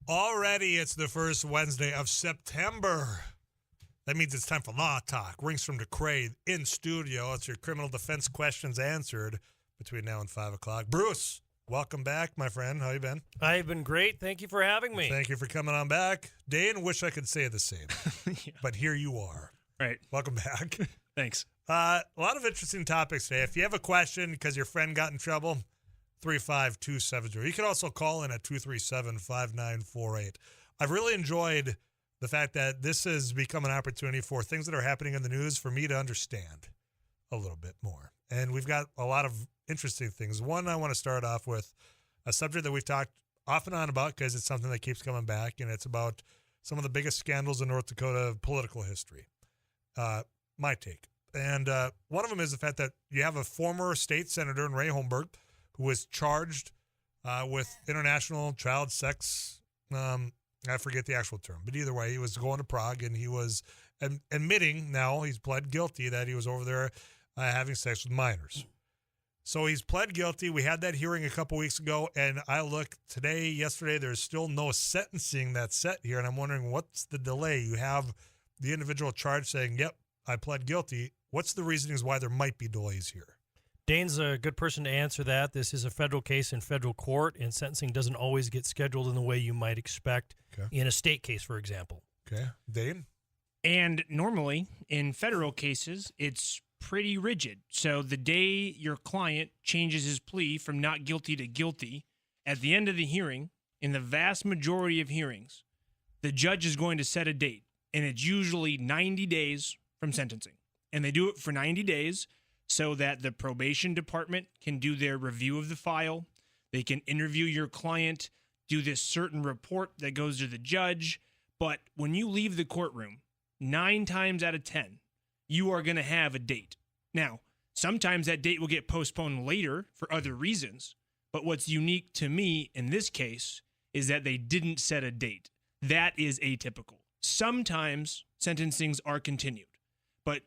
Already, it's the first Wednesday of September. That means it's time for Law Talk. Ringstrom DeKrey in studio. It's your criminal defense questions answered between now and 5 o'clock. Bruce, welcome back, my friend. How you been? I've been great. Thank you for having me. Thank you for coming on back. Dane, wish I could say the same. Yeah. But here you are. Right. Welcome back. Thanks. A lot of interesting topics today. If you have a question because your friend got in trouble, 35270. You can also call in at 237-5948. I've really enjoyed the fact that this has become an opportunity for things that are happening in the news for me to understand a little bit more. And we've got a lot of interesting things. One, I want to start off with a subject that we've talked off and on about because it's something that keeps coming back, and it's about some of the biggest scandals in North Dakota political history. My take. And one of them is the fact that you have a former state senator, Ray Holmberg, who was charged with international child sex. I forget the actual term, but either way, he was going to Prague, and he was admitting now he's pled guilty that he was over there having sex with minors. So he's pled guilty. We had that hearing a couple weeks ago, and I looked yesterday, there's still no sentencing that's set here, and I'm wondering what's the delay? You have the individual charged saying, yep, I pled guilty. What's the reasonings why there might be delays here? Dane's a good person to answer that. This is a federal case in federal court, and sentencing doesn't always get scheduled in the way you might expect in a state case, for example. Okay. Dane? And normally, in federal cases, it's pretty rigid. So the day your client changes his plea from not guilty to guilty, at the end of the hearing, in the vast majority of hearings, the judge is going to set a date, and it's usually 90 days from sentencing. And they do it for 90 days so that the probation department can do their review of the file. They can interview your client, do this certain report that goes to the judge. But when you leave the courtroom, 9 times out of 10, you are going to have a date. Now, sometimes that date will get postponed later for other reasons. But what's unique to me in this case is that they didn't set a date. That is atypical. Sometimes sentencings are continued, but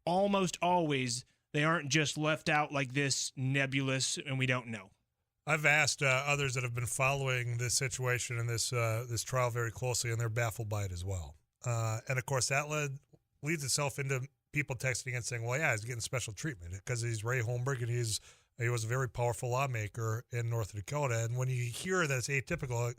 almost always they aren't just left out like this nebulous and we don't know. I've asked others that have been following this situation and this trial very closely, and they're baffled by it as well. And, of course, that leads itself into people texting and saying, well, yeah, he's getting special treatment because he's Ray Holmberg and he was a very powerful lawmaker in North Dakota. And when you hear that it's atypical,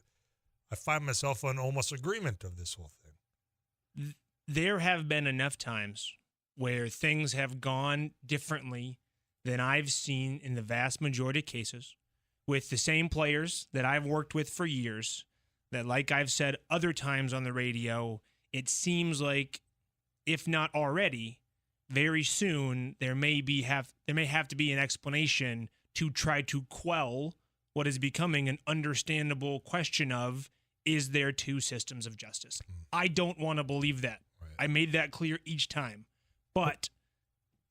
I find myself in almost agreement of this whole thing. There have been enough times where things have gone differently than I've seen in the vast majority of cases with the same players that I've worked with for years, that, like I've said other times on the radio, it seems like, if not already, very soon there may have to be an explanation to try to quell what is becoming an understandable question of, is there two systems of justice? I don't want to believe that. Right. I made that clear each time. But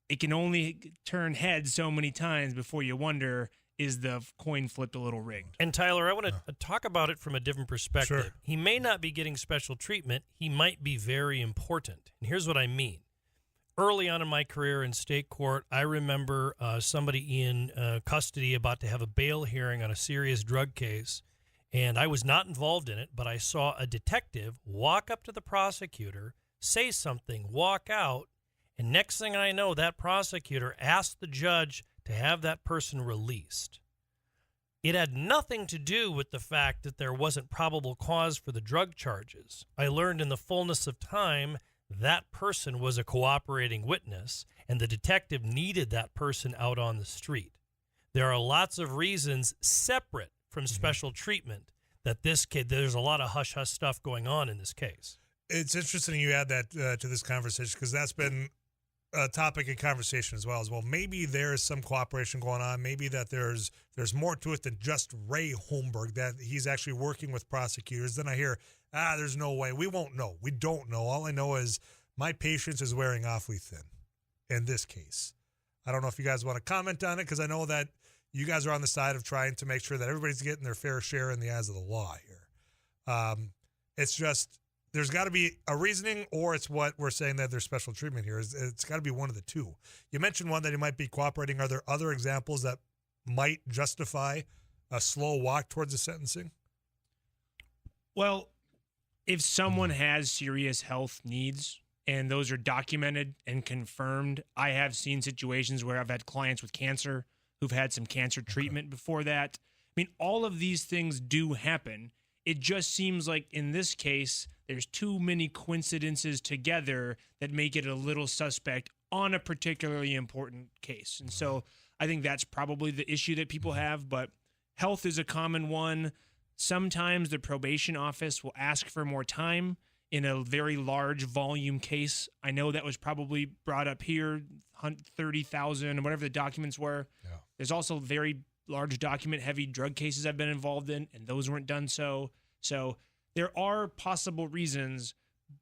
it can only turn heads so many times before you wonder, is the coin flipped a little rigged? And Tyler, I want to talk about it from a different perspective. Sure. He may not be getting special treatment. He might be very important. And here's what I mean. Early on in my career in state court, I remember somebody in custody about to have a bail hearing on a serious drug case. And I was not involved in it, but I saw a detective walk up to the prosecutor, say something, walk out, and next thing I know, that prosecutor asked the judge to have that person released. It had nothing to do with the fact that there wasn't probable cause for the drug charges. I learned in the fullness of time that person was a cooperating witness, and the detective needed that person out on the street. There are lots of reasons separate from special treatment that there's a lot of hush-hush stuff going on in this case. It's interesting you add that to this conversation because that's been a topic of conversation as well. Maybe there is some cooperation going on. Maybe that there's more to it than just Ray Holmberg, that he's actually working with prosecutors. Then I hear, there's no way. We won't know. We don't know. All I know is my patience is wearing awfully thin in this case. I don't know if you guys want to comment on it because I know that you guys are on the side of trying to make sure that everybody's getting their fair share in the eyes of the law here. It's just, there's got to be a reasoning, or it's what we're saying that there's special treatment here. It's got to be one of the two. You mentioned one that he might be cooperating. Are there other examples that might justify a slow walk towards the sentencing? Well, if someone has serious health needs and those are documented and confirmed, I have seen situations where I've had clients with cancer who've had some cancer treatment before that. I mean, all of these things do happen. It just seems like in this case, there's too many coincidences together that make it a little suspect on a particularly important case. And so I think that's probably the issue that people have, but health is a common one. Sometimes the probation office will ask for more time in a very large volume case. I know that was probably brought up here, 30,000 or whatever the documents were. Yeah. There's also very large document-heavy drug cases I've been involved in, and those weren't done so. So there are possible reasons,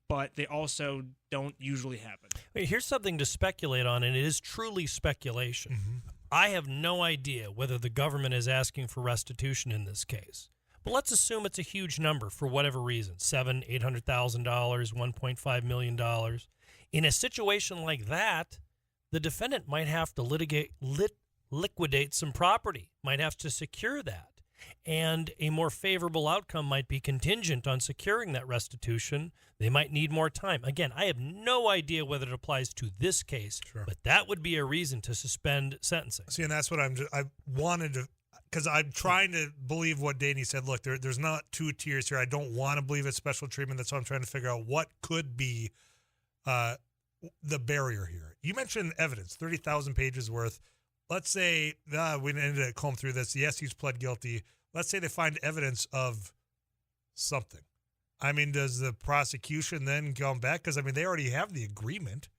but they also don't usually happen. Here's something to speculate on, and it is truly speculation. Mm-hmm. I have no idea whether the government is asking for restitution in this case. But let's assume it's a huge number for whatever reason, $700,000, $800,000, $1.5 million. In a situation like that, the defendant might have to liquidate some property, might have to secure that. And a more favorable outcome might be contingent on securing that restitution. They might need more time. Again, I have no idea whether it applies to this case, but that would be a reason to suspend sentencing. See, and that's what I wanted to, because I'm trying to believe what Dane said. Look, there's not two tiers here. I don't want to believe it's special treatment. That's why I'm trying to figure out what could be the barrier here. You mentioned evidence, 30,000 pages worth. Let's say we ended up comb through this. Yes, he's pled guilty. Let's say they find evidence of something. I mean, does the prosecution then come back? Because, I mean, they already have the agreement.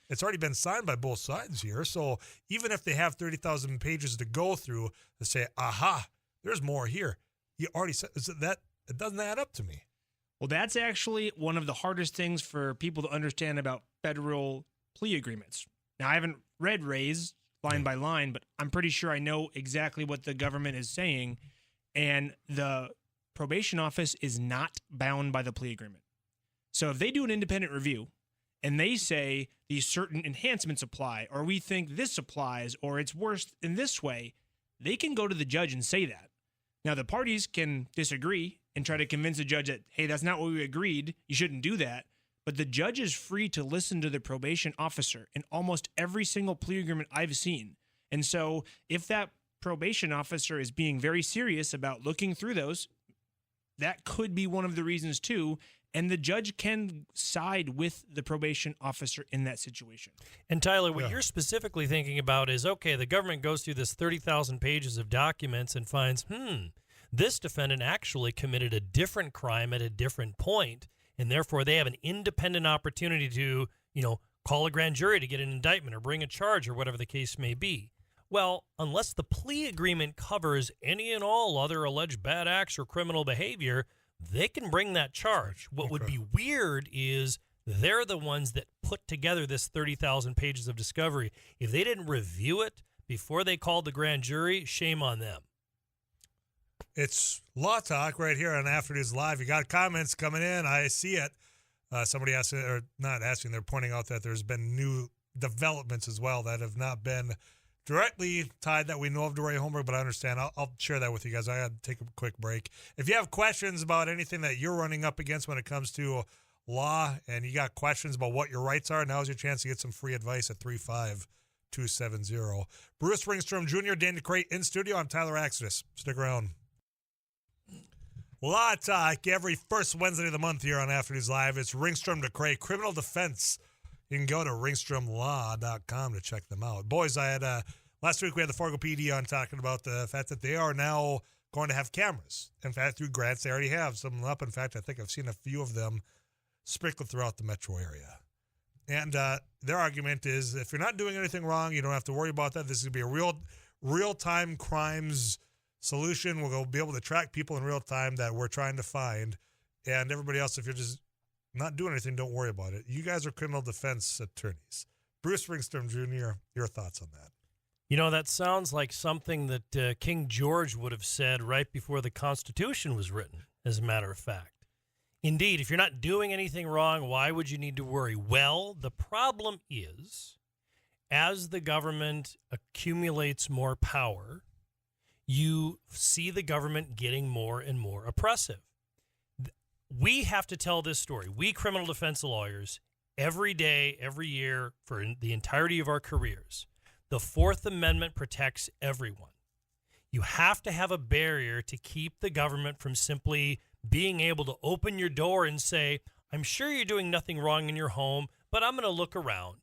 It's already been signed by both sides here. So even if they have 30,000 pages to go through to say, aha, there's more here, you already said that. It doesn't add up to me. Well, that's actually one of the hardest things for people to understand about federal plea agreements. Now, I haven't read Ray's line by line, but I'm pretty sure I know exactly what the government is saying. And the probation office is not bound by the plea agreement. So if they do an independent review and they say these certain enhancements apply, or we think this applies, or it's worse in this way, they can go to the judge and say that. Now, the parties can disagree and try to convince the judge that, hey, that's not what we agreed. You shouldn't do that. But the judge is free to listen to the probation officer in almost every single plea agreement I've seen. And so if that probation officer is being very serious about looking through those, that could be one of the reasons too. And the judge can side with the probation officer in that situation. And Tyler, what you're specifically thinking about is, okay, the government goes through this 30,000 pages of documents and finds, this defendant actually committed a different crime at a different point. And therefore, they have an independent opportunity to, call a grand jury to get an indictment or bring a charge or whatever the case may be. Well, unless the plea agreement covers any and all other alleged bad acts or criminal behavior, they can bring that charge. What would be weird is they're the ones that put together this 30,000 pages of discovery. If they didn't review it before they called the grand jury, shame on them. It's Law Talk right here on Afternoons Live. You got comments coming in. I see it. Somebody asked, or not asking, they're pointing out that there's been new developments as well that have not been directly tied that we know of to Ray Holmberg, but I understand. I'll share that with you guys. I got to take a quick break. If you have questions about anything that you're running up against when it comes to law and you got questions about what your rights are, now's your chance to get some free advice at 35270. Bruce Ringstrom Jr., Dane DeKrey in studio. I'm Tyler Axis. Stick around. Law Talk every first Wednesday of the month here on Afternoons Live. It's Ringstrom DeKrey, criminal defense. You can go to ringstromlaw.com to check them out. Boys, I had last week we had the Fargo PD on talking about the fact that they are now going to have cameras. In fact, through grants, they already have some up. In fact, I think I've seen a few of them sprinkled throughout the metro area. And their argument is if you're not doing anything wrong, you don't have to worry about that. This is going to be a real-time crimes solution. We'll be able to track people in real time that we're trying to find. And everybody else, if you're just not doing anything, don't worry about it. You guys are criminal defense attorneys. Bruce Ringstrom Jr., your thoughts on that? That sounds like something that King George would have said right before the Constitution was written, as a matter of fact. Indeed, if you're not doing anything wrong, why would you need to worry? Well, the problem is, as the government accumulates more power, you see the government getting more and more oppressive. we have to tell this story. We criminal defense lawyers, every day, every year, for the entirety of our careers, the Fourth Amendment protects everyone. You have to have a barrier to keep the government from simply being able to open your door and say, I'm sure you're doing nothing wrong in your home, but I'm going to look around.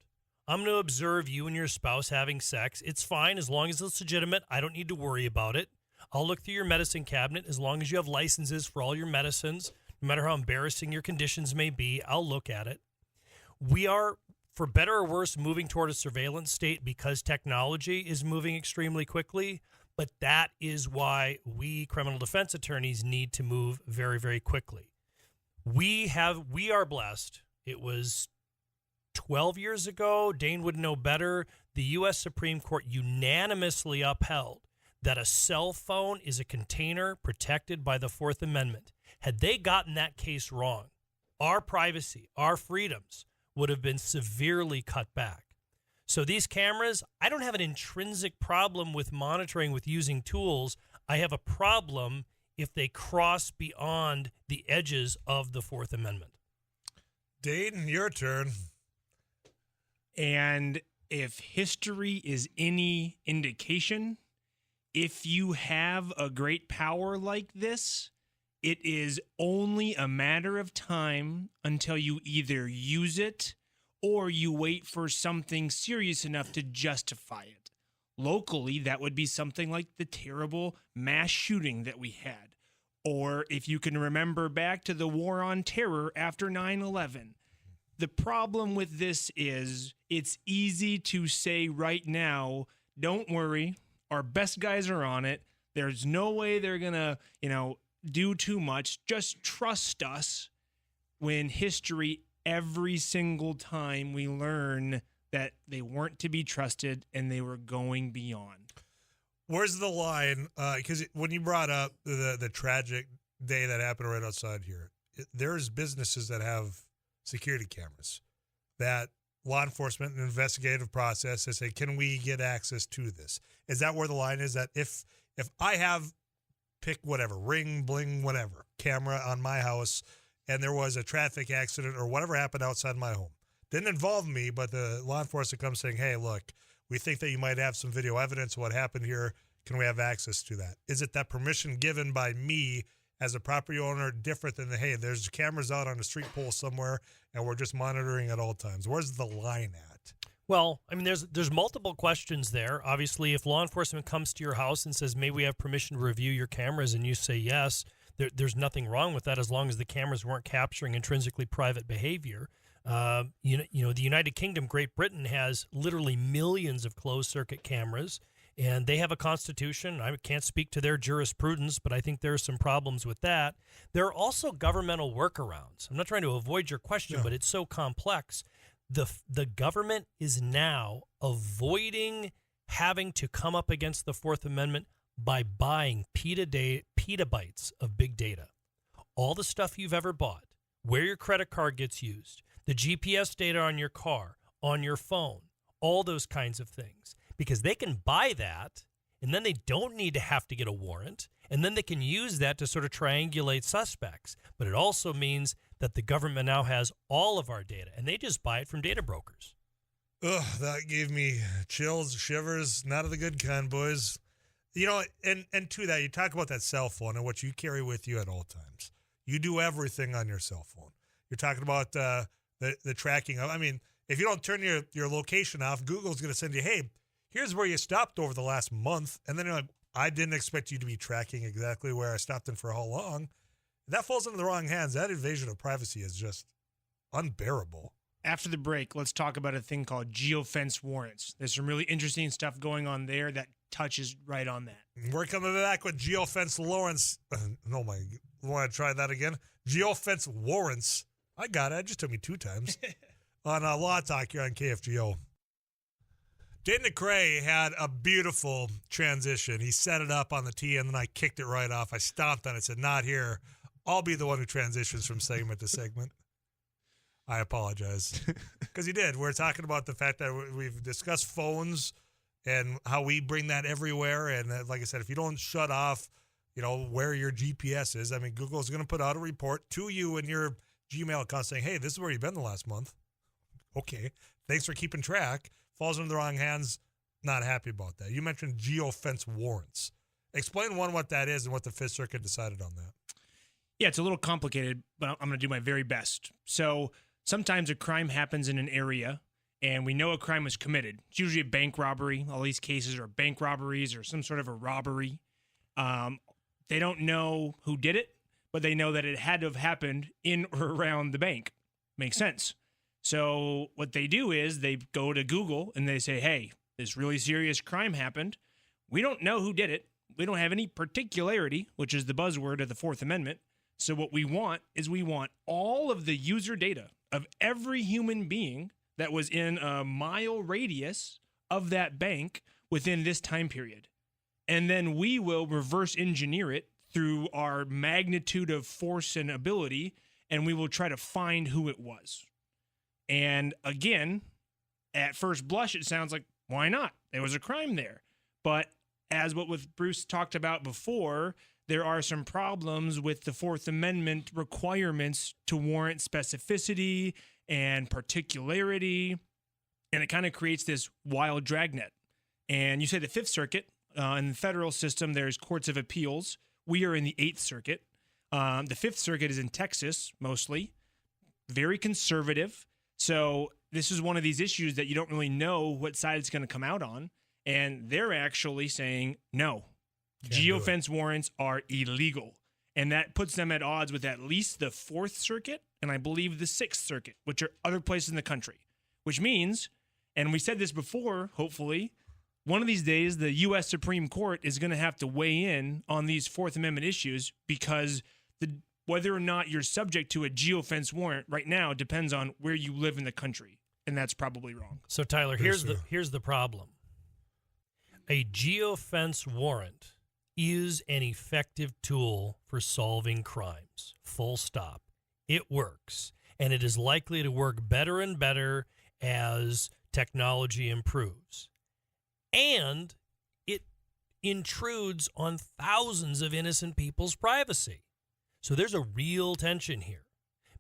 I'm going to observe you and your spouse having sex. It's fine as long as it's legitimate. I don't need to worry about it. I'll look through your medicine cabinet as long as you have licenses for all your medicines. No matter how embarrassing your conditions may be, I'll look at it. We are, for better or worse, moving toward a surveillance state because technology is moving extremely quickly. But that is why we criminal defense attorneys need to move very, very quickly. We are blessed. It was 12 years ago, Dane would know better, the U.S. Supreme Court unanimously upheld that a cell phone is a container protected by the Fourth Amendment. Had they gotten that case wrong, our privacy, our freedoms would have been severely cut back. So these cameras, I don't have an intrinsic problem with monitoring, with using tools. I have a problem if they cross beyond the edges of the Fourth Amendment. Dane, your turn. And if history is any indication, if you have a great power like this, it is only a matter of time until you either use it or you wait for something serious enough to justify it. Locally, that would be something like the terrible mass shooting that we had. Or if you can remember back to the war on terror after 9/11. The problem with this is it's easy to say right now, don't worry, our best guys are on it. There's no way they're going to, do too much. Just trust us. When history, every single time we learn that they weren't to be trusted and they were going beyond. Where's the line? Because when you brought up the tragic day that happened right outside here, there's businesses that have security cameras that law enforcement and investigative process, they say, can we get access to this? Is that where the line is? That if I have, pick whatever, Ring, Bling, whatever, camera on my house, and there was a traffic accident or whatever happened outside my home, didn't involve me, but the law enforcement comes saying, hey, look, we think that you might have some video evidence of what happened here. Can we have access to that? Is it that permission given by me as a property owner different than hey, there's cameras out on a street pole somewhere and we're just monitoring at all times? Where's the line at? Well, I mean, there's multiple questions there. Obviously, if law enforcement comes to your house and says, may we have permission to review your cameras, and you say yes, there's nothing wrong with that as long as the cameras weren't capturing intrinsically private behavior. The United Kingdom, Great Britain, has literally millions of closed-circuit cameras, and they have a constitution. I can't speak to their jurisprudence, but I think there are some problems with that. There are also governmental workarounds. I'm not trying to avoid your question, but it's so complex. The government is now avoiding having to come up against the Fourth Amendment by buying petabytes of big data. All the stuff you've ever bought, where your credit card gets used, the GPS data on your car, on your phone, all those kinds of things. Because they can buy that, and then they don't need to have to get a warrant, and then they can use that to sort of triangulate suspects. But it also means that the government now has all of our data, and they just buy it from data brokers. Ugh, that gave me chills, shivers, not of the good kind, boys. And to that, you talk about that cell phone and what you carry with you at all times. You do everything on your cell phone. You're talking about the tracking. I mean, if you don't turn your location off, Google's going to send you, hey, here's where you stopped over the last month. And then you're like, I didn't expect you to be tracking exactly where I stopped and for how long. That falls into the wrong hands. That invasion of privacy is just unbearable. After the break, let's talk about a thing called geofence warrants. There's some really interesting stuff going on there that touches right on that. We're coming back with geofence Lawrence. Oh my, want to try that again? Geofence warrants. I got it. It just took me 2 times. On Law Talk here on KFGO. Dane DeKrey had a beautiful transition. He set it up on the tee, and then I kicked it right off. I stomped on it, said, not here. I'll be the one who transitions from segment to segment. I apologize. Because he did. We're talking about the fact that we've discussed phones and how we bring that everywhere. And like I said, if you don't shut off, where your GPS is. I mean, Google's going to put out a report to you in your Gmail account saying, hey, this is where you've been the last month. Okay, thanks for keeping track. Falls into the wrong hands, not happy about that. You mentioned geofence warrants. Explain, what that is and what the Fifth Circuit decided on that. Yeah, it's a little complicated, but I'm going to do my very best. So sometimes a crime happens in an area, and we know a crime was committed. It's usually a bank robbery. All these cases are bank robberies or some sort of a robbery. They don't know who did it, but they know that it had to have happened in or around the bank. Makes sense. So what they do is they go to Google and they say, hey, this really serious crime happened. We don't know who did it. We don't have any particularity, which is the buzzword of the Fourth Amendment. So what we want is all of the user data of every human being that was in a mile radius of that bank within this time period. And then we will reverse engineer it through our magnitude of force and ability, and we will try to find who it was. And again, at first blush, it sounds like, why not? There was a crime there. But as what Bruce talked about before, there are some problems with the Fourth Amendment requirements to warrant specificity and particularity, and it kind of creates this wild dragnet. And you say the Fifth Circuit, in the federal system, there's courts of appeals. We are in the Eighth Circuit. The Fifth Circuit is in Texas, mostly. Very conservative. So this is one of these issues that you don't really know what side it's going to come out on. And they're actually saying, no, geofence warrants are illegal. And that puts them at odds with at least the Fourth Circuit and I believe the Sixth Circuit, which are other places in the country. Which means, and we said this before, hopefully, one of these days the U.S. Supreme Court is going to have to weigh in on these Fourth Amendment issues because whether or not you're subject to a geofence warrant right now depends on where you live in the country. And that's probably wrong. So, Tyler, here's the problem. A geofence warrant is an effective tool for solving crimes. Full stop. It works. And it is likely to work better and better as technology improves. And it intrudes on thousands of innocent people's privacy. So there's a real tension here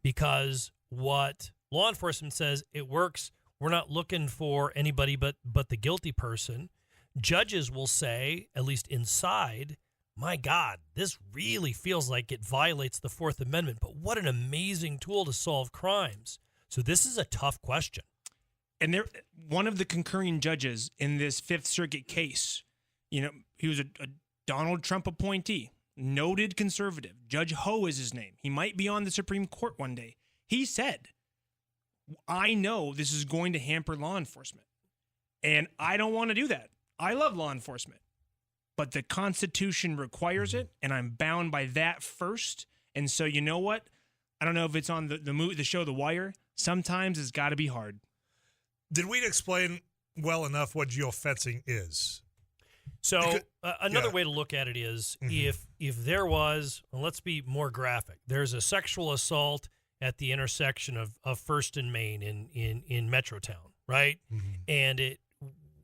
because what law enforcement says, it works. We're not looking for anybody but the guilty person. Judges will say, at least inside, my God, this really feels like it violates the Fourth Amendment, but what an amazing tool to solve crimes. So this is a tough question. And one of the concurring judges in this Fifth Circuit case, he was a Donald Trump appointee, noted conservative. Judge Ho is his name. He might be on the Supreme Court one day. He said, I know this is going to hamper law enforcement, and I don't want to do that. I love law enforcement, but the Constitution requires it, and I'm bound by that first. And so, you know what? I don't know if it's on the show The Wire. Sometimes it's got to be hard. Did we explain well enough what geofencing is? So another way to look at it is if there was, well, let's be more graphic. There's a sexual assault at the intersection of First and Main in Metrotown, right? Mm-hmm. And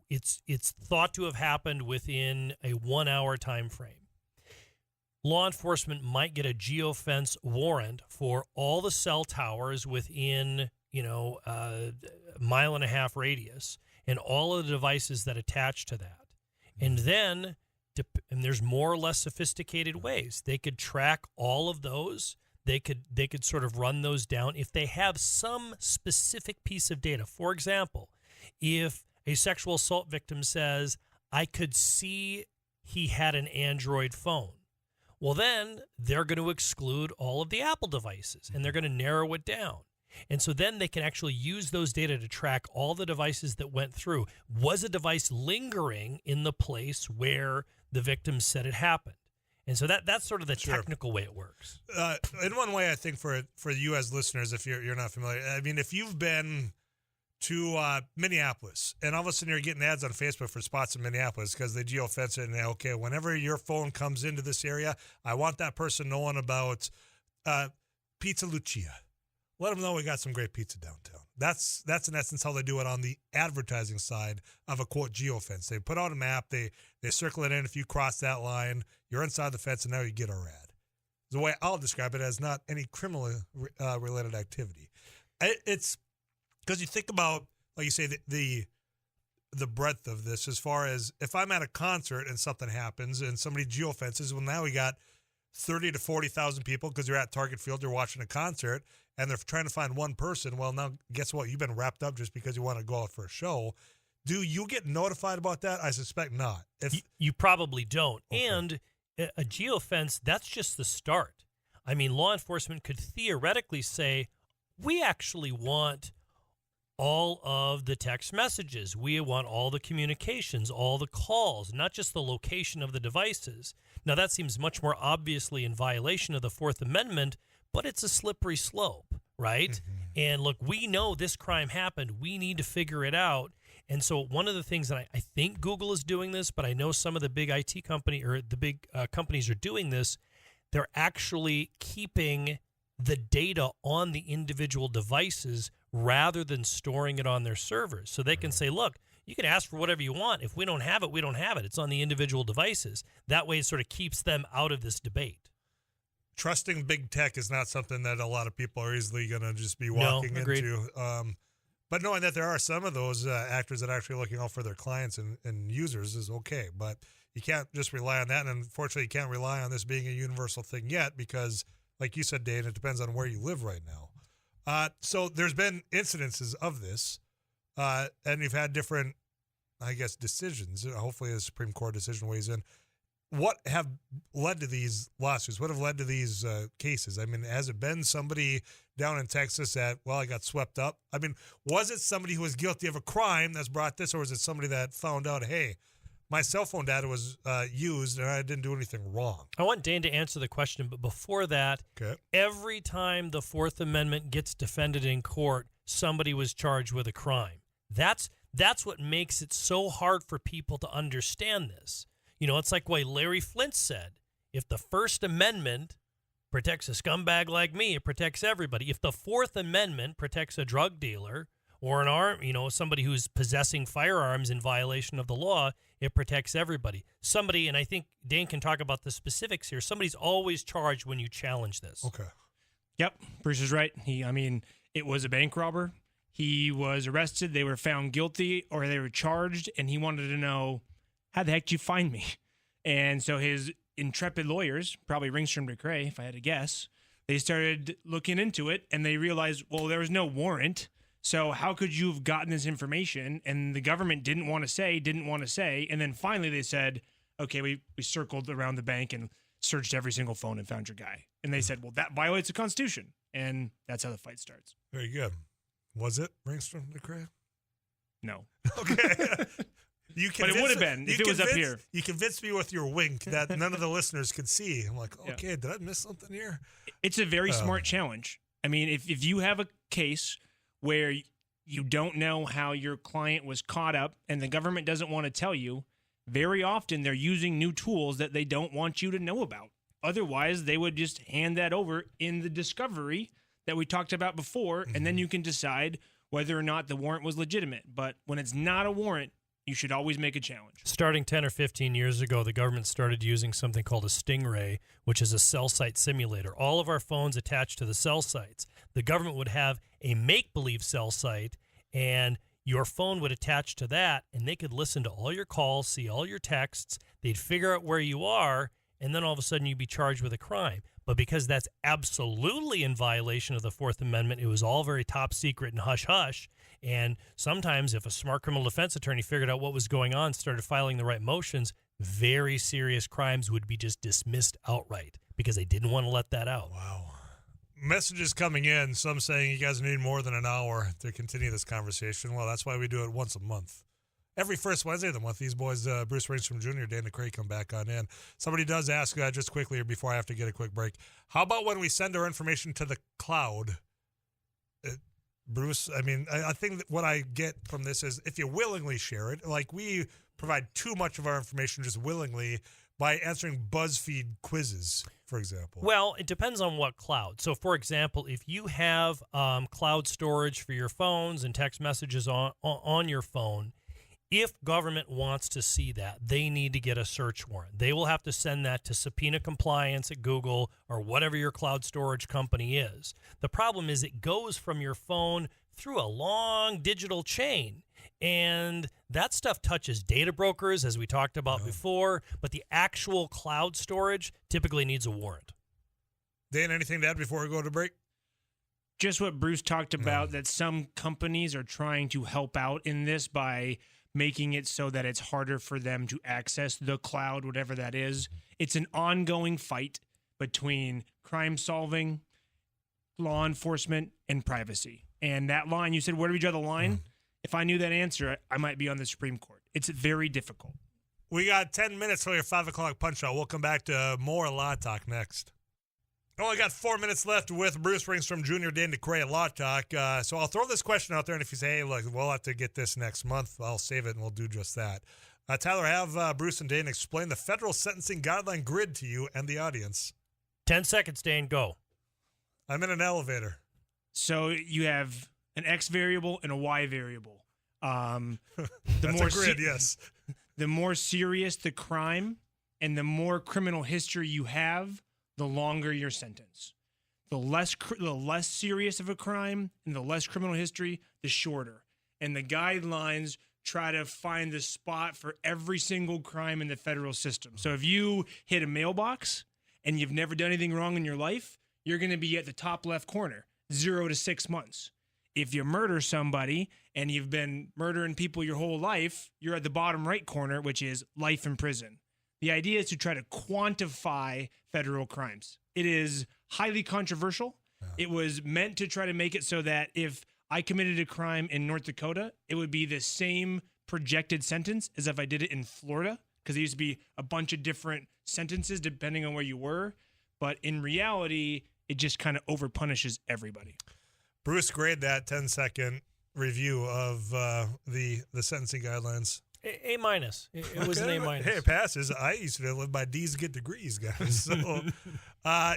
it's thought to have happened within a 1 hour time frame. Law enforcement might get a geofence warrant for all the cell towers within, a 1.5 mile radius and all of the devices that attach to that. And then, and there's more or less sophisticated ways. They could track all of those. They could sort of run those down if they have some specific piece of data. For example, if a sexual assault victim says, I could see he had an Android phone. Well, then they're going to exclude all of the Apple devices, and they're going to narrow it down. And so then they can actually use those data to track all the devices that went through. Was a device lingering in the place where the victim said it happened? And so that's sort of the technical way it works. In one way, I think for you as listeners, if you're not familiar, I mean, if you've been to Minneapolis, and all of a sudden you're getting ads on Facebook for spots in Minneapolis because they geofence it, and okay, whenever your phone comes into this area, I want that person knowing about Pizza Lucia. let them know we got some great pizza downtown. That's in essence how they do it on the advertising side of a quote geofence. They put out a map, they circle it in. If you cross that line, you're inside the fence, and now you get our ad. The way I'll describe it as not any criminal related activity. It's because you think about, like you say, the breadth of this as far as if I'm at a concert and something happens and somebody geofences, well, now we got 30 to 40,000 people because you're at Target Field, you're watching a concert, and they're trying to find one person. Well, now guess what? You've been wrapped up just because you want to go out for a show. Do you get notified about that? I suspect not. If you probably don't. Okay. And a geofence, that's just the start. I mean, law enforcement could theoretically say, we actually want all of the text messages. We want all the communications, all the calls, not just the location of the devices. Now, that seems much more obviously in violation of the Fourth Amendment, but it's a slippery slope, right? Mm-hmm. And look, we know this crime happened. We need to figure it out. And so one of the things that I think Google is doing this, but I know some of the big IT company or the big companies are doing this, they're actually keeping the data on the individual devices rather than storing it on their servers. So they can say, look, you can ask for whatever you want. If we don't have it, we don't have it. It's on the individual devices. That way it sort of keeps them out of this debate. trusting big tech is not something that a lot of people are easily going to just be walking into. But knowing that there are some of those actors that are actually looking out for their clients and users is okay. But you can't just rely on that. And unfortunately, you can't rely on this being a universal thing yet because, like you said, Dane, it depends on where you live right now. So there's been incidences of this, and you've had different, I guess, decisions. Hopefully a Supreme Court decision weighs in. What have led to these lawsuits? What have led to these cases? I mean, has it been somebody down in Texas that, well, I got swept up? I mean, was it somebody who was guilty of a crime that's brought this, or was it somebody that found out, hey, my cell phone data was used and I didn't do anything wrong? I want Dane to answer the question, but before that, okay. Every time the Fourth Amendment gets defended in court, somebody was charged with a crime. That's what makes it so hard for people to understand this. You know, it's like what Larry Flint said. If the First Amendment protects a scumbag like me, it protects everybody. If the Fourth Amendment protects a drug dealer or somebody who's possessing firearms in violation of the law, it protects everybody. Somebody, and I think Dane can talk about the specifics here, somebody's always charged when you challenge this. Okay. Yep, Bruce is right. It was a bank robber. He was arrested. They were found guilty, or they were charged, and he wanted to know, how the heck did you find me? And so his intrepid lawyers, probably Ringstrom, DeKrey, if I had to guess, they started looking into it, and they realized, well, there was no warrant. So how could you have gotten this information? And the government didn't want to say. And then finally they said, okay, we circled around the bank and searched every single phone and found your guy. And they said, well, that violates the Constitution. And that's how the fight starts. Very good. Was it Ringstrom DeKrey? No. Okay. But it would have been if it was up here. You convinced me with your wink that none of the listeners could see. I'm like, okay, yeah. Did I miss something here? It's a very smart challenge. I mean, if you have a case where you don't know how your client was caught up and the government doesn't want to tell you, very often they're using new tools that they don't want you to know about. Otherwise, they would just hand that over in the discovery that we talked about before, and then you can decide whether or not the warrant was legitimate. But when it's not a warrant, you should always make a challenge. Starting 10 or 15 years ago, the government started using something called a Stingray, which is a cell site simulator. All of our phones attached to the cell sites. The government would have a make-believe cell site, and your phone would attach to that, and they could listen to all your calls, see all your texts. They'd figure out where you are, and then all of a sudden you'd be charged with a crime. But because that's absolutely in violation of the Fourth Amendment, it was all very top secret and hush-hush. And sometimes if a smart criminal defense attorney figured out what was going on, started filing the right motions, very serious crimes would be just dismissed outright because they didn't want to let that out. Wow. Messages coming in, some saying you guys need more than an hour to continue this conversation. Well, that's why we do it once a month. Every first Wednesday of the month, these boys, Bruce Ringstrom Jr., Dane DeKrey, come back on in. Somebody does ask just quickly here before I have to get a quick break. How about when we send our information to the cloud? Bruce, I mean, I think that what I get from this is if you willingly share it, like we provide too much of our information just willingly, by answering BuzzFeed quizzes, for example? Well, it depends on what cloud. So, for example, if you have cloud storage for your phones and text messages on your phone, if government wants to see that, they need to get a search warrant. They will have to send that to subpoena compliance at Google or whatever your cloud storage company is. The problem is it goes from your phone through a long digital chain. And that stuff touches data brokers, as we talked about before, but the actual cloud storage typically needs a warrant. Dan, anything to add before we go to break? Just what Bruce talked about, that some companies are trying to help out in this by making it so that it's harder for them to access the cloud, whatever that is. It's an ongoing fight between crime solving, law enforcement, and privacy. And that line, you said, where do we draw the line? If I knew that answer, I might be on the Supreme Court. It's very difficult. We got 10 minutes for your 5 o'clock punch out. We'll come back to more Law Talk next. Only got 4 minutes left with Bruce Ringstrom Jr., Dane DeKrey at Law Talk. So I'll throw this question out there, and if you say, hey, look, we'll have to get this next month, I'll save it, and we'll do just that. Tyler, have Bruce and Dane explain the federal sentencing guideline grid to you and the audience. 10 seconds, Dane, go. I'm in an elevator. So you have an X variable and a Y variable. That's a grid, yes. The more serious the crime and the more criminal history you have, the longer your sentence. The less serious of a crime and the less criminal history, the shorter. And the guidelines try to find the spot for every single crime in the federal system. So if you hit a mailbox and you've never done anything wrong in your life, you're going to be at the top left corner, 0 to 6 months. If you murder somebody and you've been murdering people your whole life, you're at the bottom right corner, which is life in prison. The idea is to try to quantify federal crimes. It is highly controversial. It was meant to try to make it so that if I committed a crime in North Dakota, it would be the same projected sentence as if I did it in Florida, because there used to be a bunch of different sentences depending on where you were. But in reality, it just kind of overpunishes everybody. Bruce, grade that 10-second review of the sentencing guidelines. A minus. It was an A minus. Hey, it passes. I used to live by D's get degrees, guys. So,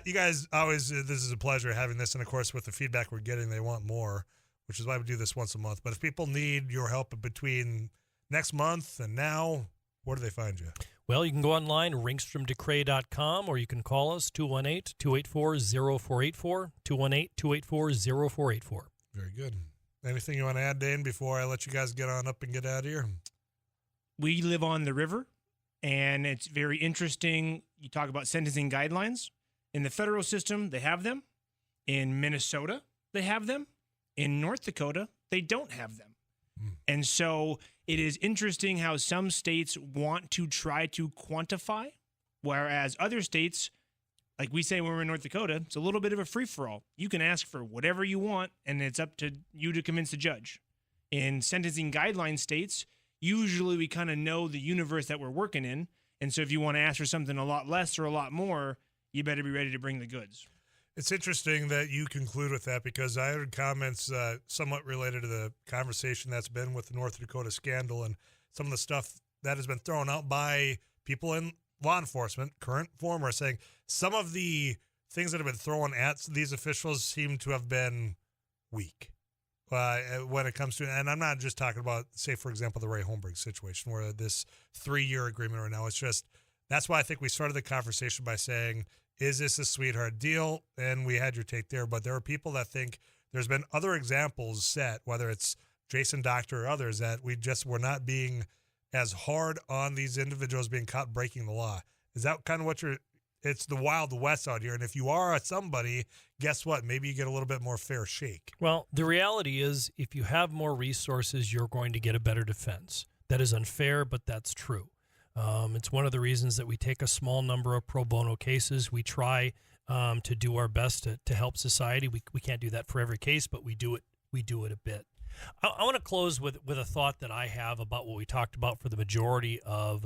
you guys always, this is a pleasure having this. And of course, with the feedback we're getting, they want more, which is why we do this once a month. But if people need your help between next month and now, where do they find you? Well, you can go online, ringstromdecrey.com, or you can call us, 218-284-0484, 218-284-0484. Very good. Anything you want to add, Dane, before I let you guys get on up and get out of here? We live on the river, and it's very interesting. You talk about sentencing guidelines. In the federal system, they have them. In Minnesota, they have them. In North Dakota, they don't have them. And so it is interesting how some states want to try to quantify, whereas other states, like we say when we're in North Dakota, it's a little bit of a free-for-all. You can ask for whatever you want, and it's up to you to convince the judge. In sentencing guideline states, usually we kind of know the universe that we're working in, and so if you want to ask for something a lot less or a lot more, you better be ready to bring the goods. It's interesting that you conclude with that, because I heard comments somewhat related to the conversation that's been with the North Dakota scandal and some of the stuff that has been thrown out by people in law enforcement, current, former, saying some of the things that have been thrown at these officials seem to have been weak when it comes to, and I'm not just talking about, say, for example, the Ray Holmberg situation where this 3-year agreement right now, it's just, that's why I think we started the conversation by saying, is this a sweetheart deal? And we had your take there, but there are people that think there's been other examples set, whether it's Jason Doctor or others, that we're not being as hard on these individuals being caught breaking the law. Is that kind of what it's the Wild West out here? And if you are somebody, guess what? Maybe you get a little bit more fair shake. Well, the reality is if you have more resources, you're going to get a better defense. That is unfair, but that's true. It's one of the reasons that we take a small number of pro bono cases. We try to do our best to help society. We can't do that for every case, but we do it a bit. I want to close with a thought that I have about what we talked about for the majority of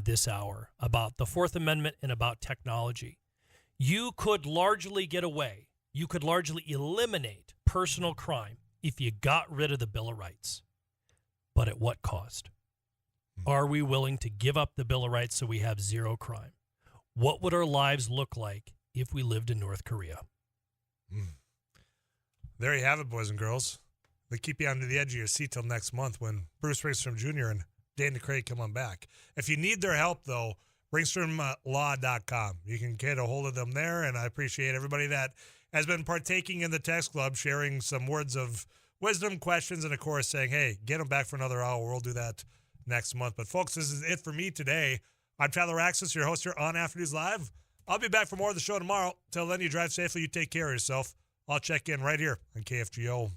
this hour, about the Fourth Amendment and about technology. You could largely get away. You could largely eliminate personal crime if you got rid of the Bill of Rights. But at what cost? Are we willing to give up the Bill of Rights so we have zero crime? What would our lives look like if we lived in North Korea? There you have it, boys and girls. They keep you under the edge of your seat till next month when Bruce Ringstrom Jr. and Dane DeKrey come on back. If you need their help, though, ringstromlaw.com. You can get a hold of them there, and I appreciate everybody that has been partaking in the text club, sharing some words of wisdom, questions, and, of course, saying, hey, get them back for another hour. We'll do that next month. But, folks, this is it for me today. I'm Tyler Axis, your host here on After News Live. I'll be back for more of the show tomorrow. Till then, you drive safely. You take care of yourself. I'll check in right here on KFGO.